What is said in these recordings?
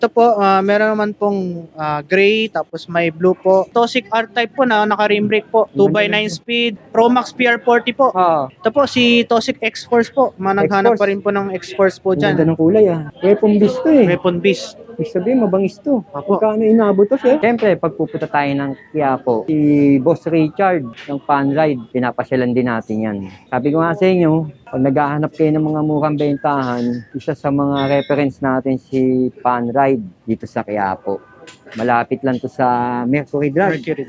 Ito po, meron naman pong gray, tapos may blue po. Tosic R-Type po na naka-rim brake po. 2x9 speed. Pro Max PR40 po. Ah, Ito po, si Tosic X-Force po. Managhanap pa rin po ng X-Force po ang ganda dyan. ng kulay ah. Weapon beast to eh. Weapon Beast. Ibig sabihin, mabangis to. Apo. Magkano inabot to, sir? Siyempre, pag pupunta tayo ng Quiapo, si Boss Richard ng Pan Ride, pinapasyalan din natin yan. Sabi ko nga sa inyo, pag naghahanap kayo ng mga murang bentahan, isa sa mga reference natin si Pan Ride dito sa Quiapo. Malapit lang to sa Mercury Drive. Mercury.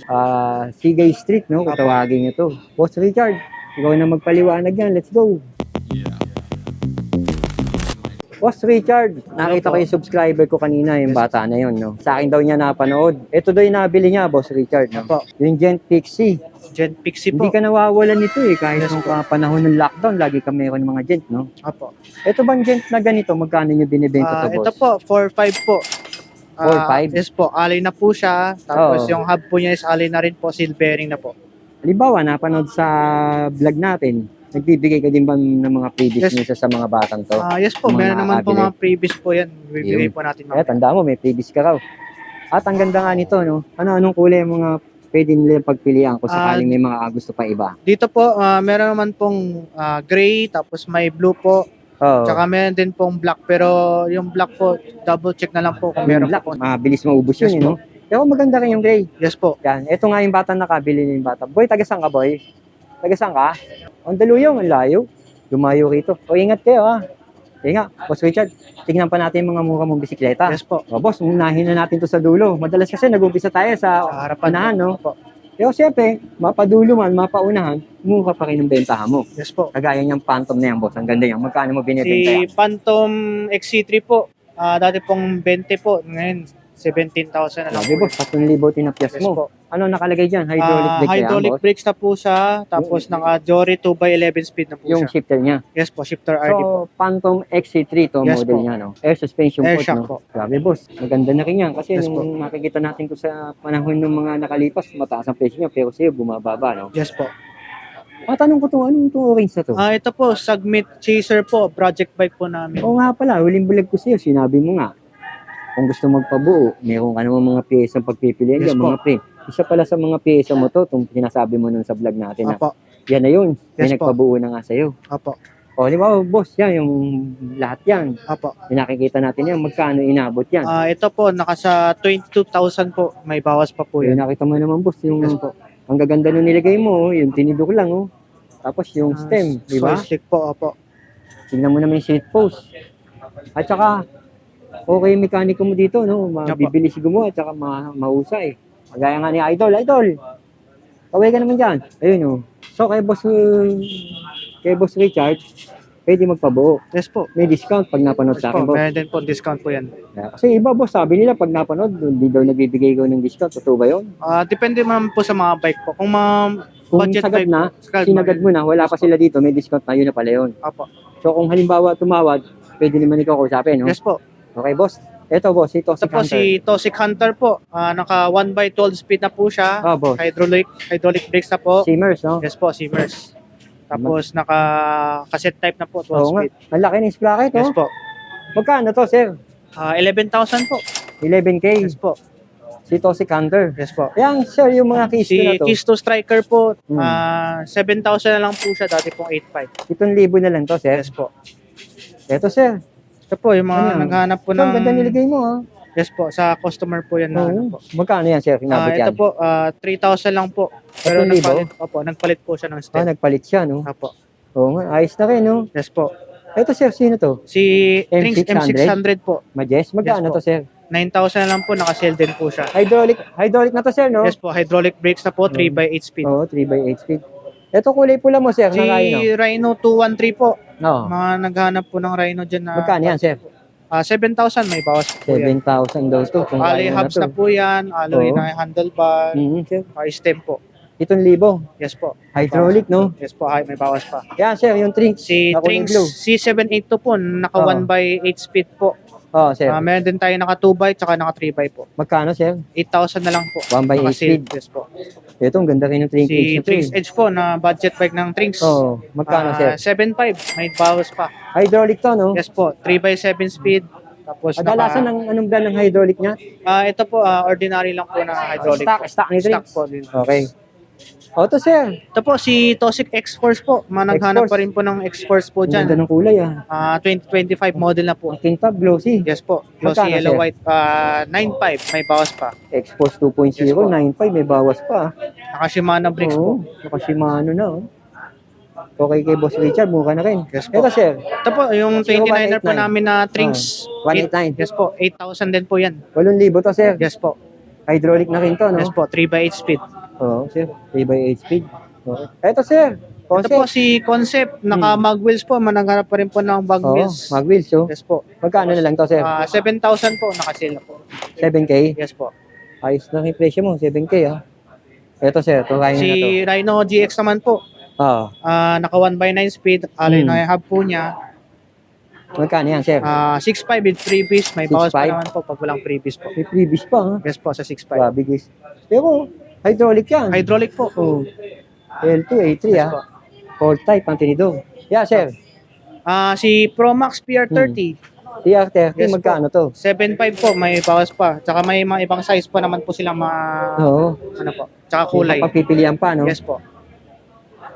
Sigay Street, no? Kung tawagin nyo to. Boss Richard, ikaw na magpaliwanag yan. Let's go. Boss Richard, nakita ko yung subscriber ko kanina, yung bata na yun, no? Sa akin daw niya napanood. Ito daw yung nabili niya, Boss Richard. No? Apo. Yung Gent Pixie. Gen Pixie po. Hindi ka nawawalan nito eh. Kahit nung panahon ng lockdown, lagi ka mayroon ng mga Gent, no? Apo. Ito bang Gent na ganito, magkano nyo binibenta to, Ito boss? po, 4.5 po. 4.5? Yes po, alloy na po siya. Tapos Oo. yung hub po niya is alloy na rin po, seal bearing na po. Halimbawa, napanood sa vlog natin, nagbibigay ka din ba ng mga previous Yes. nyo sa mga batang to? Yes po, Mga meron naman po nakakabili. mga previous po yan. Bibigay Yun. po natin Kaya mamaya. tanda mo, may previous ka raw. At ang ganda nga nito, no? Anong kulay yung mga pwede nila pagpilian kung sakaling may mga gusto pa iba? Dito po, meron naman pong gray, tapos may blue po. Oo. Tsaka meron din pong black, pero yung black po, double check na lang po kung meron black, po. mabilis maubos yun, Yes no? Pero maganda rin yung gray. Yes po. Yan, ito nga yung bata nakabili na yung bata. Boy, taga saan ka, boy? Taga saan ka? Ang daluyong, ang layo. Lumayo rito. O, ingat kayo, ha? Ingat. Boss Richard, tignan pa natin yung mga mura mong bisikleta. Yes po. O, boss, unahin na natin to sa dulo. Madalas kasi nag-umpisa tayo sa Sa harapan unahan, no? po. Pero siyempre, mapadulo man, mapaunahan, mura pa rin ang bentahan mo. Yes po. Kagaya niyang Phantom na yan, boss. Ang ganda yan. Magkano mo binibenta Si yan? Phantom XC3 po, dati pong 20 po, ngayon 17,000 na lang Sabi, po. boss, 3,000 tinapyas Yes mo. po. Ano nakalagay dyan? Hydraulic brake yan, Hydraulic boss? brakes na po siya, tapos naka-Jory 2x11 speed na po Yung siya. shifter niya. Yes po, shifter RD po. So, Phantom XC3 to Yes model po. niya, no? Air suspension Air port, shock no? po. Grabe, boss. Maganda na rin yan. Kasi Yes nung nakikita natin ko sa panahon ng mga nakalipas, mataas ang presyo niya, pero sa'yo, bumababa, no? Yes po. Matanong ko to, anong itong orange na to? Ito po, Submit Chaser po, project bike po namin. Oo nga pala, huling bulag ko sa'yo, sinabi mo nga, kung gusto magpabuo, meron ka naman mga pyesa pagpipilian Yes dyan, po. mga print. Isa pala sa mga pyesa mo to, itong sinasabi mo nun sa vlog natin na, Apo, yan na yun, may Yes po. nagpabuo na nga sa'yo. apo, O, di ba, boss, yan, yung lahat yan, apo. yung nakikita natin yan, magkano inabot yan. Ito po, naka sa 22,000 po, may bawas pa po Yung yan. nakita mo naman, boss, yung Yes po. ang gaganda nung nilagay mo, oh, yung tinidor lang, oh. Tapos yung stem, di ba? Soul stick po, apo. Tingnan mo naman yung seat post. At saka, okay yung mekaniko mo dito, no? Mabibilis gumawa, at saka mahusay. Kagaya nga ni Idol, kaway ka naman dyan. Ayun, oh. So, kay Boss Richard, pwede magpabuo. Yes po. May discount pag napanood Yes sa po, akin, boss. meron din po discount po yan. Kasi iba, boss, sabi nila, pag napanood, hindi daw nagbibigay ko ng discount. Totoo ba yun? Depende naman po sa mga bike po. Kung mga Kung budget sagad bike na, po, sinagad mo na, wala pa sila dito, may discount na, yun na pala yun. Apo. So kung halimbawa tumawad, pwede naman ikaw kausapin, no? Yes po. Okay, boss. Ito, boss, ito Ito po si Tosic Hunter po. Naka 1x12 speed na po siya. Oh, boss. Hydraulic brakes na po. Simmers, no? Yes po, Simmers. Tapos naka cassette type na po, 12 Oo nga. speed. Ang laki ng sprocket, Yes oh. po. Magkano to, sir? 11,000 po. 11K. Yes po. Si Toxic Hunter. Yes po. Yan, sir, yung mga keys ko na Si to. Keys to Striker po, Hmm. 7,000 na lang po siya, dati pong 8,500. 7,000 na lang to, sir. Yes po. Ito, sir. Ito po, yung mga Ano yan? naghahanap po So, ang ganda ng... nilagay mo, ah. Yes po, sa customer po yan na ano Oo. po. Magkano yan, sir? Inabot yan. Ito po, 3,000 lang po. Pero 3,000? nagpalit po siya ng Ah, stem. nagpalit siya, no? Apo. Oo nga, ayos na rin, no? Yes po. Ito, sir, sino to? Si Trinx M600? M600 po, Majes? Magkano Yes po. to, sir? 9,000 na lang po, naka-sell din po siya. Hydraulic na to, sir, no? Yes po, hydraulic brakes na po, 3x8 speed. Oo, 3x8 speed. Ito kulay pula mo, sir. Si Na kayo, Rhino 213 po, no? Oo. mga naghanap po ng Rhino dyan na... Magkano yan, sir? 7,000 may bawas po yan. 7,000 daw to. Kung Alloy kaya mo hubs na po yan, alloy Oo. na handlebar, Sir. stem po. 7,000. Yes po. Hydraulic, no? Yes po, may bawas pa. Yan, sir, yung Trinx. Si na kulay Trinx blue. C782 po, naka Oo. 1x8 speed po. Oo, sir. Meron din tayo naka 2x tsaka naka 3x po. Magkano, sir? 8,000 na lang po. 1x8 Naka-sealed. speed. Yes po. Ito, ang ganda rin yung Trinx. Si Trinx Edge po na budget bike ng Trinx. Oo, magkano, sir? 7.5, may bawas pa. Hydraulic to, no? Yes po, 3x7 speed. Tapos Kadalasan ng anong brand ng hydraulic niya? ito po, ordinary lang po na hydraulic. Stock nito rin? Stock po din. Okay. O, ito sir. Ito po, si Tosic X-Force po. Managhanap X-Force. pa rin po ng X-Force po Ang ganda dyan. ng kulay ah. 2025 model na po. Ang kintab, glossy. Yes po. Glossy Magkano, yellow sir? white. 9.5. May bawas pa. Expos 2.0, Yes po. 9.5, may bawas pa. Naka-Shimano brakes po. Oo, naka-Shimano na. Oh. Okay kay Boss Richard, mukha na rin. Yes po. Ito sir, Ito po, yung 29er po 189. namin na Trinks. 189. Yes po. 8,000 din po yan. 8,000 to sir. Yes po. Hydraulic na rin to, no? Yes po. 3x8 speed. Oo, sir. 3x8 speed. Okay. Ito sir, Ito po concept. si Concept. Naka-mag wheels po. Manangharap pa rin po ng bag Oo, wheels. mag-wheels, oh. Yes po. Magkano na lang to sir? 7,000 po. Naka-sale na po. 7K? Yes po. Ayos na yung presyo mo, 7K ah. Ito sir, ito kaya na to. Si Rhino GX naman po. Oo. Naka 1x9 speed. Alloy Hmm. na hub po niya. Magkano yan sir? 6.5 with freebies. May bawas pa 6.5? naman po pag walang freebies po. May previous pa ha. Yes po, sa 6.5. Grabe guys. Pero, hydraulic yan. Hydraulic po. Oh. L2, A3 Yes ah. po. Four type ang tinidor. Yeah, sir. Si Promax PR30. TR30, Yes po. magkano to? 7.5 po, may bawas pa. Tsaka may mga ibang size pa naman po silang Oo. ano po. Tsaka kulay. Pagpipilian pa, no? Yes po.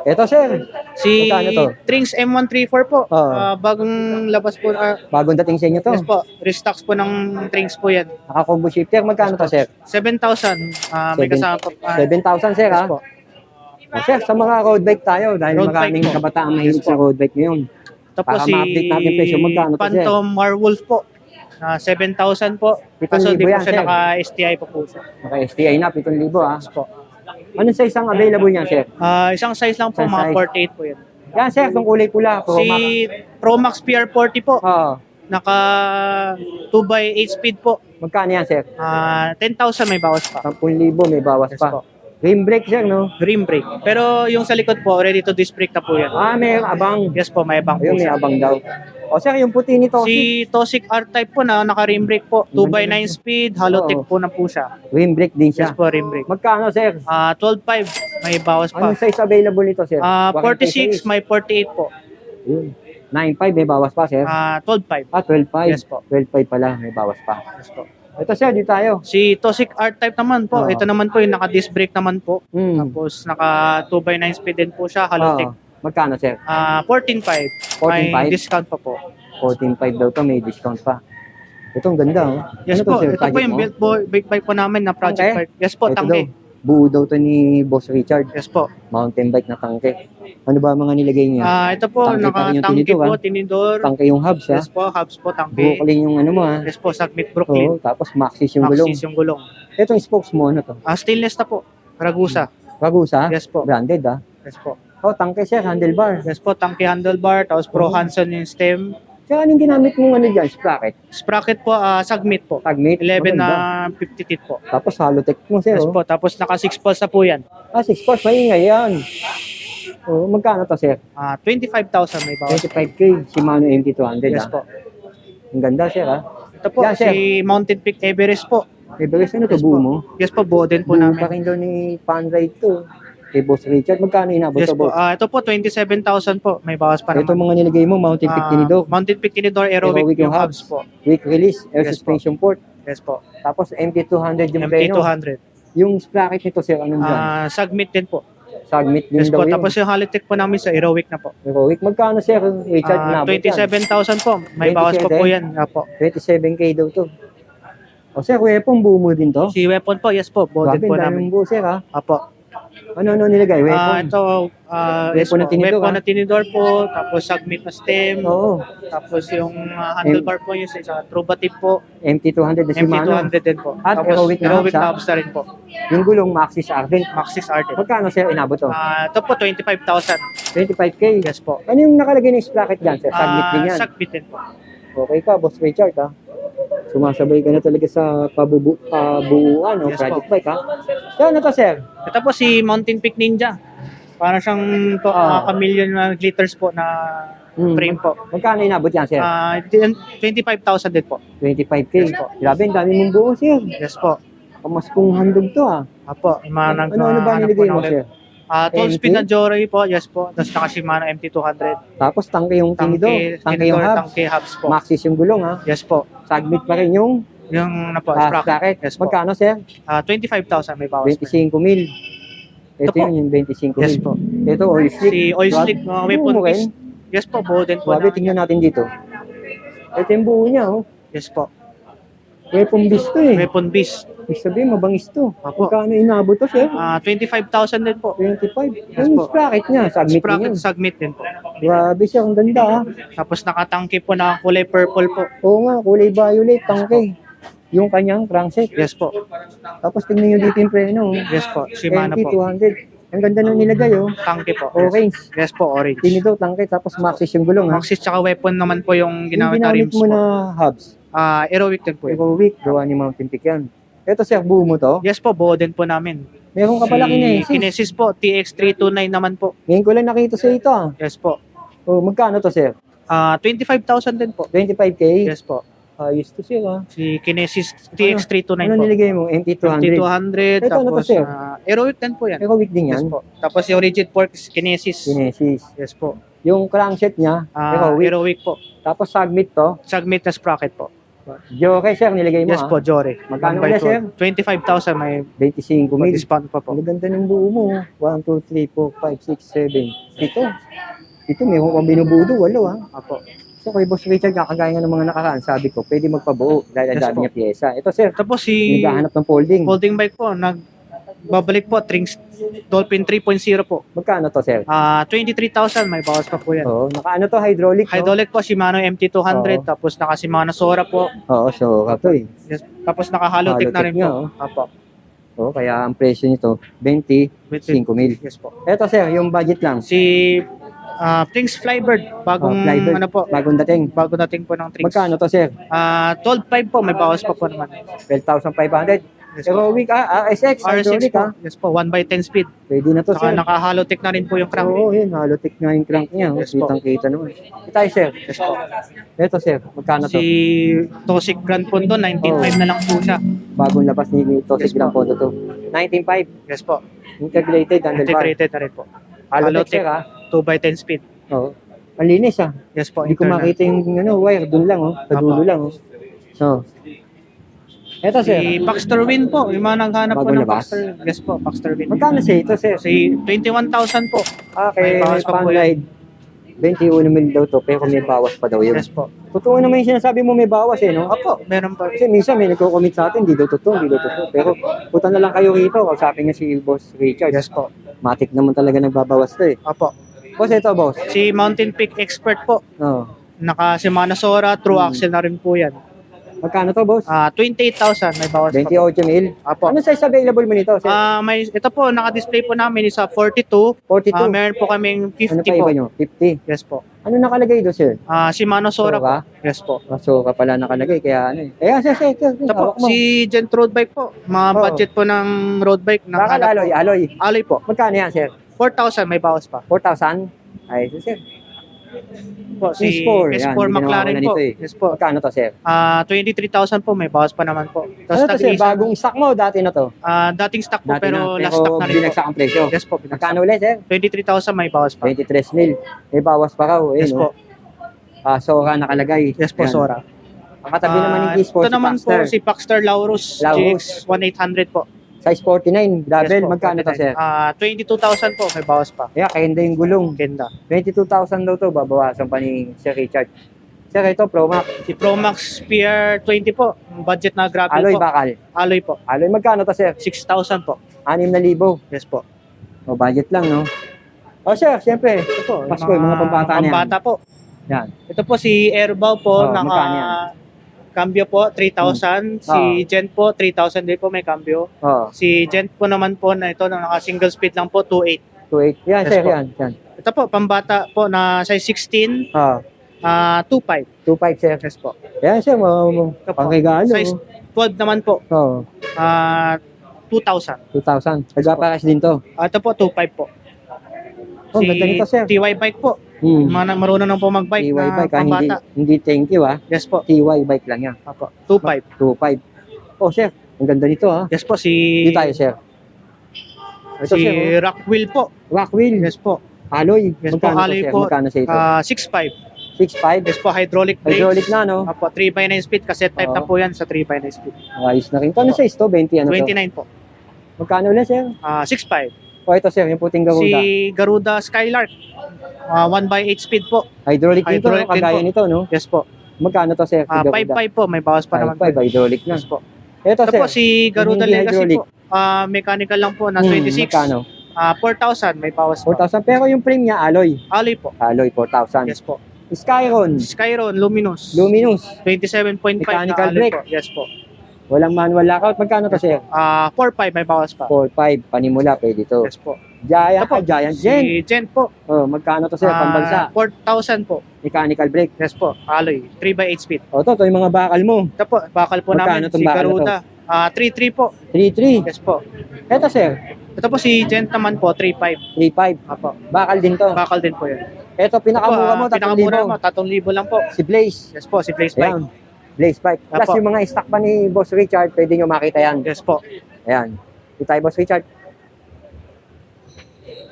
Ito, sir. Si Magkano to? Trinks M134 po. Oo. Bagong labas po. Bagong dating sa inyo to. Yes po. Restocks po ng Trinks po yan. Naka-combo shifter, magkano to, sir? 7,000. May kasama po. 7,000, sir, Yes ha? po. Sir, sa mga road bike tayo, dahil Road maraming bike po. kabataan Yes mahilig po. sa road bike ngayon. Ito po Para si ma-update natin presyo, magkano to, sir? Phantom Warwolf po. 7,000 po. 7,000 Kaso di po yan, siya sir. naka-STI po po siya. Naka-STI na, 7,000, ha? Yes po. Anong size ang available niyan, sir? Isang size lang po, Isang mga size. 48 po yan. Yan, sir, itong kulay pula. Si Promax PR40 po. Oo. Naka 2x8 speed po. Magkano yan, sir? 10,000 may bawas pa. 10,000, may bawas Yes pa. po. Rim brake, sir, no? Rim brake. Pero yung sa likod po, ready to disc brake na po yan. May abang. Yes po, may abang po Ayun, may siya. abang daw. O, sir, yung puti nito, Si Tosic R-Type po na naka-rim brake po. 2x9 speed, Halotech po na po siya. rim brake din siya. Yes po, rim brake. Magkano, sir? 12.5, may bawas pa. Anong size available nito, sir? 46, may 48 po. Yun. 9.5, may bawas pa, sir? 12.5. 12.5. Yes po. 12.5 pala, may bawas pa. Yes po. Ito, sir, dito tayo. Si Tosic R-Type naman po. Oo. Ito naman po yung naka-disc brake naman po. Tapos naka 2x9 speed din po siya, Halotech. Magkano, sir? 14.5. 14.5? May discount pa po. 14.5 daw to, may discount pa. Ito, ang ganda, oh. Yes Ano to, po, sir, ito po target yung mo? built big bike po namin na project Tangke? part. Yes po, Ito tangke. daw, buo daw to ni Boss Richard. Yes po. Mountain bike na tangke. Ano ba mga nilagay niya? Ito po, Tangke pa rin yung naka-tangke tinidor, po, ah. tinidor. Tangke yung hubs, ha? Yes po, hubs po, Buo tangke. ka yung ano mo, ha? Yes po, Submit Brooklyn. Oo, tapos Maxis yung gulong. Maxis yung gulong. Itong spokes mo, ano to? Stainless na po, Ragusa. Ragusa? Yes po. Branded, ha? Yes po. Oh, tangke siya, handlebar. Yes po, tangke handlebar, tapos Pro Hanson yung stem. Kaya anong ginamit mong ano dyan? Sprocket? Sprocket po, Submit po. Tagmate? 11 Maganda. na 50 teeth po. Tapos halotech mo, sir. Yes Oh. po, tapos naka 6 pulse na po yan. 6 parts, maingay yan. Oh, magkano to, sir? 25,000 may bawas. 25K, Shimano MT200, Yes ha? po. Ang ganda, sir, ha? Ito po, Yan, sir. si Mountain Peak Everest po. Everest, ano to, Yes buo po. mo? Yes po, Boden po Buo namin. pa rin daw ni Panride to. Kay Boss Richard, magkano inabot Yes to, po, boss? ito po, 27,000 po. May bawas pa Ito naman. mga nilagay mo, Mountain Peak Tinidor. Mountain Peak Tinidor, Aerowick Aerowick yung yung hubs po. Weak release, air Yes po. suspension port. Yes po. Tapos MT200 yung preno. MT200. Yung sprocket nito, sir, anong brand? Submit din po. Submit din Yes daw po, yun. tapos yung Halotech po namin sa Aerowick na po. Heroic, magkano, sir, Richard? Inabot yan? 27,000 po. May bawas pa 27? po yan. Apo. 27K daw to. O, sir, weapon, buo mo din to? Si Weapon po, yes po. Boden Grabe, po ang namin. daming buo, sir, ha? Apo. Ano nilagay? Weapon? Ito, yes Weapon po. na tinidor, Weapon ah. na tinidor po. Tapos Submit na stem. Oo. Tapos yung handlebar po yung sa Truba tip po. MT200 na Shimano. MT200 din po. At Tapos Aerowick na Aerowick hubs, na ah. hubs na rin po. Yung gulong, Maxis Arden. Maxis Arden. Magkano, sir, inabot to? Ito po, 25,000. 25K. Yes po. Ano yung nakalagay ng sprocket dyan, sir? Submit din yan. Submit din po. Okay ka, Boss Richard, ha? Sumasabay ka na talaga sa pabuuan, no? Yes, Project po. bike, ha? Yan, ito, sir. Ito po si Mountain Peak Ninja. Para siyang to, chameleon na glitters po na frame po. Magkano inabot yan, sir? 25,000 din po. 25K. Yes, po. Grabe, ang dami mong buo, sir. Yes po. Kamaskong handog to, ha? Apo, Ano ba nilagay mo, sir? 12 speed na Jory po, yes po. Tapos naka Shimano MT200. Tapos tangke yung tinido, tangke yung tinidor, hubs. tangke hubs po. Maxis yung gulong ha. Yes po. Sagmit pa rin yung Yung na po, sprocket. sprocket. Yes po. Magkano sir? 25,000 may bawas pa. 25,000. Ito Ito po. yun yung 25,000. Yes po. Ito oil slick. Si oil slick, weapon Buo mo piece. rin. Yes po, Bowden po. Wabi, tingnan natin dito. Ito yung buo niya oh. Yes po. Weapon beast to eh. Weapon beast. Ibig sabihin, mabangis to. Opo. Magkano inabot to sir? 25,000 din po. 25. Yes Yung po. sprocket niya, sagmit Sprocket niya. submit din po. Grabe siya, ang ganda ha. Tapos nakatangke po na kulay purple po. Oo nga, kulay violet, tangke. Yung kanyang crankset. Yes po. Tapos tingnan nyo dito yung preno. Yes po. Shimano po. MT200. Ang ganda nung nilagay oh. Tangke po. Orange. Yes po, orange. Tinito, tangke, tapos Maxis yung gulong ha. Maxis tsaka weapon naman po yung Yung ginamit na ginamit rims mo po. na hubs. Aerowick din po. Ego week, gawa ni Mountain Peak yan. Ito sir, buo mo to. Yes po, Bowden po namin. Meron ka pala Kinesis. Kinesis po, TX329 naman po. Ngayon ko lang nakita sa ito ah. Yes po. Oh, magkano to sir? 25,000 din po. 25K? Yes po. Ayos to sir ah. Si Kinesis TX329 Ano po. nilagay mo? MT200. 200 Ito, ano to, tapos sir? Aerowick din po yan. Ego week din Yes yan. po. Tapos yung rigid fork is Kinesis. Kinesis. Yes po. Yung crankset niya, Ego week. Aerowick po. Tapos submit to. Submit na sprocket po. Joke sir, nilagay mo Yes ah. po, Jory. Magkano 1 by ulit, sir? 12. 25,000 may 25,000. discount pa po. Ang ganda ng buo mo. 1, 2, 3, 4, 5, 6, 7. Ito meron kang binubudo. Walo ha. Apo. So kay Boss Richard, kakagaya ng mga nakaraan, sabi ko, pwede magpabuo dahil ang Yes dami po. niya pyesa. Ito sir, Tapos si naghahanap ng folding. folding bike po, nagbabalik po, Trinx Dolphin 3.0 po. Magkano to sir? 23,000 may bawas pa po yan. Oo, nakaano to, hydraulic. No? Hydraulic po, Shimano MT200, Oo. tapos naka Shimano Sora po. Oo, so to eh. Yes. Tapos naka Halotech na rin Halotech po. nga, Apo. Oo, kaya ang presyo nito, 25,000. Yes po. Ito sir, yung budget lang. Si Trinx Flybird, bagong Flybird, ano po, bagong dating. bago dating po ng Trinx. Magkano to sir? 12.5 po, may bawas pa po naman. 12,500. Yes po. Heroic RS6 RSX, hydraulic po. ha. Yes po, 1 by 10 speed. Pwede na to Saka sir. naka Halotech na rin po yung crank. Oo, yun, halotech nga yung crank niya. Oh. Yes po. Kitang-kita naman. Ito sir. Yes po. Ito sir, magkano to? Si Tosik Grand Punto, 19.5 na lang po siya. Bagong labas ni Tosik Yes po. Grand Pondo to. 19.5. Yes po. Integrated handlebar. Integrated na rin po. Halotech sir ha. 2 by 10 speed. Oo. Ang linis ah. Yes po. Hindi ko internal. makita yung wire. Doon lang oh. Sa dulo Apo. lang oh. So. Ito sir. Si Paxter Win po, yung mga naghanap po Bagong ng labas? Paxter. Yes po, Paxter Win. Magkano siya ito sir? Si 21,000 po. Kay May bawas pa po Panglide. 21 mil daw to, pero may bawas pa daw yun. Yes po. Totoo naman yung sinasabi mo may bawas eh, no? Opo, meron pa. Kasi minsan may nagko-commit sa atin, hindi daw totoo, hindi daw totoo. Pero puta na lang kayo rito, kausapin niya si Boss Richard. Yes po. Matik naman talaga nagbabawas to eh. Opo. Boss, ito boss. Si Mountain Peak Expert po. Oh. Naka Shimano Sora, true axle na rin po yan. Magkano to boss? 28,000 may bawas pa po. 28 mil. Apo. Ano size available mo nito? Sir? Ito po, naka-display po namin is 42. 42. Meron po kaming 50 Ano pa po. iba nyo? 50. Yes po. Ano nakalagay doon, sir? Shimano Sora po. Sora? Yes po. So, ka pala nakalagay, kaya ano eh. Ayan, sir. Ito po, si Gent Road Bike po. Mga Oo. budget po ng road bike. Bakal alloy, alloy. Alloy po. Magkano yan, sir? 4,000 may bawas pa. 4,000? Ay, sir. Po, si S4, yan, S4 hindi McLaren na po. nito eh. Yes po. Magkano to, sir? 23,000 po, may bawas pa naman po. Tapos Ano to, sir? tag-isa- Bagong stock mo, dati na to? dating stock po, Dati pero na, last stock na rin po. binagsak ang presyo. Yes po, binagsak. Magkano ulit, sir? 23,000 may bawas pa. 23 mil. May bawas pa raw. Eh, Yes no? po. Sora nakalagay. Yes po, Yan. Sora. Ang katabi naman ni Kiss po, Ito si naman Paxter. po si Paxter Laurus Laurus. GX1800 po. Size 49, double. Yes po, Magkano to, 49. sir? 22,000 po, may bawas pa. Kaya, kaya yung gulong. Ganda. 22,000 daw to, babawasan pa ni Sir Richard. Sir, ito, Pro Max. Si Promax PR20 po, budget na grabe Alloy po. bakal. Alloy po, Alloy, magkano to, sir? 6,000 po. 6,000. Yes po. O, budget lang, no? O, sir, siyempre. Ito po, Pasko, yung mga pambata na yan. pambata po. Yan. Ito po si Airbao po, Oh, magkano yan? cambio po, 3,000. Si Gent po, 3,000 din po may cambio. O, Si Gent po naman po na ito, na naka single speed lang po, 2.8. 2.8. Yan, Yes sir, po. yan. Yan. Ito po, pambata po na size 16, O, 2.5. 2.5, sir. Yes po. Yan, sir, Ito po, pangregalo. size 12 naman po, O, 2,000. 2,000. Nagpapakas din to. Ito po, 2.5 po. Oh, ganda nito, sir. TY bike po. Hmm. Mga marunong na po mag-bike TY na bike, hindi, pambata. hindi thank you, ah. Yes po. TY bike lang yan. Apo. 2.5. 2.5. Oh, sir, ang ganda nito, ah. Yes po, si... Dito tayo, sir. Ito, Si sir, Rockwheel po. Rockwheel, Yes po. alloy. Yes po, Magkano to, alloy sir? po. Magkano sa ito? 6.5. 6.5? Yes po, hydraulic brakes. Hydraulic na, no? Apo, 3x9 speed. Cassette type na Oo. po yan sa 3x9 speed. Ayos na rin. Ito, ano sa isto? 20, ano to? 29 po. Magkano ulit, sir? 6.5. O, ito, sir, yung puting Garuda. Si Garuda Skylark. 1x8 speed po. Hydraulic din to, no? Hydraulic din Kagaya po. nito, no? Yes po. Magkano to, sir? Si Garuda? 5.5 po. May bawas pa naman po. 5.5, hydraulic na. Yes po. Ito, Ito sir. po si Garuda Hindi Legacy hydraulic. po. Mechanical lang po na 26. Magkano? 4,000 may bawas po. 4,000. Pero yung frame niya, alloy. Alloy po. Alloy, 4,000. Yes po. Skyron, Skyron Luminous. Luminous, 27.5 Mechanical na alloy brake. po. Yes po. walang manual lockout. Magkano to, sir? 4.5 may bawas pa. 4.5, panimula, pwede to. Yes po. Giant, Ito po, Giant Gen. Si Gen po. Oh, magkano to, sir? Pambansa. 4,000 po. Mechanical brake. Yes po. Alloy. 3x8 speed. O, to yung mga bakal mo. Ito po. Bakal po Magkano namin. tong Si bakal na to? Garuda. 3.3 po. 3.3. Yes po. Ito, sir, Ito po si Gen naman po. 3.5. 3.5. Apo. Bakal din to. Bakal din po yun. Ito, pinakamura mo, Pinakamura mo. 3,000. 3,000 lang po. Si Blaze. Yes po. Si Blaze Bike. Ayan. Blaze Pipe. Plus Apo. yung mga stock pa ni Boss Richard, pwede nyo makita yan. Yes po. Ayan. Dito tayo, Boss Richard.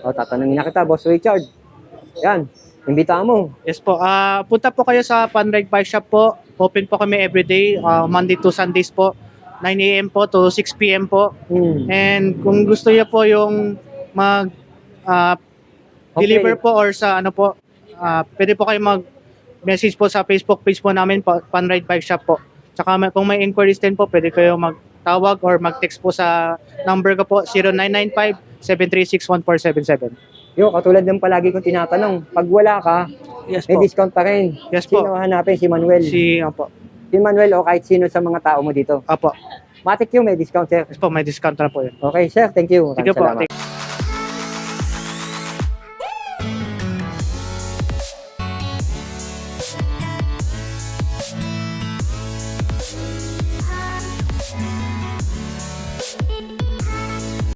O, tatanungin na kita, Boss Richard. Ayan. Imbita mo. Yes po. Punta po kayo sa Panreg Bike Shop po. Open po kami everyday. Monday to Sundays po. 9 a.m. po to 6 p.m. po. And kung gusto niyo po yung mag deliver po or sa ano po, pwede po kayo mag-message po sa Facebook page po namin, Panride Bike Shop po. Tsaka kung may inquiries din po, pwede kayo magtawag or mag-text po sa number ko po, 0995-736-1477. Yo, katulad ng palagi kong tinatanong, pag wala ka, Yes may po. discount pa rin. Yes po. Sino hanapin? Si Manuel. Si Opo. Manuel o kahit sino sa mga tao mo dito. Opo. Matik yung may discount, sir. Yes po, may discount na po yun. Okay, sir. Thank you. Sige Maraming po. salamat.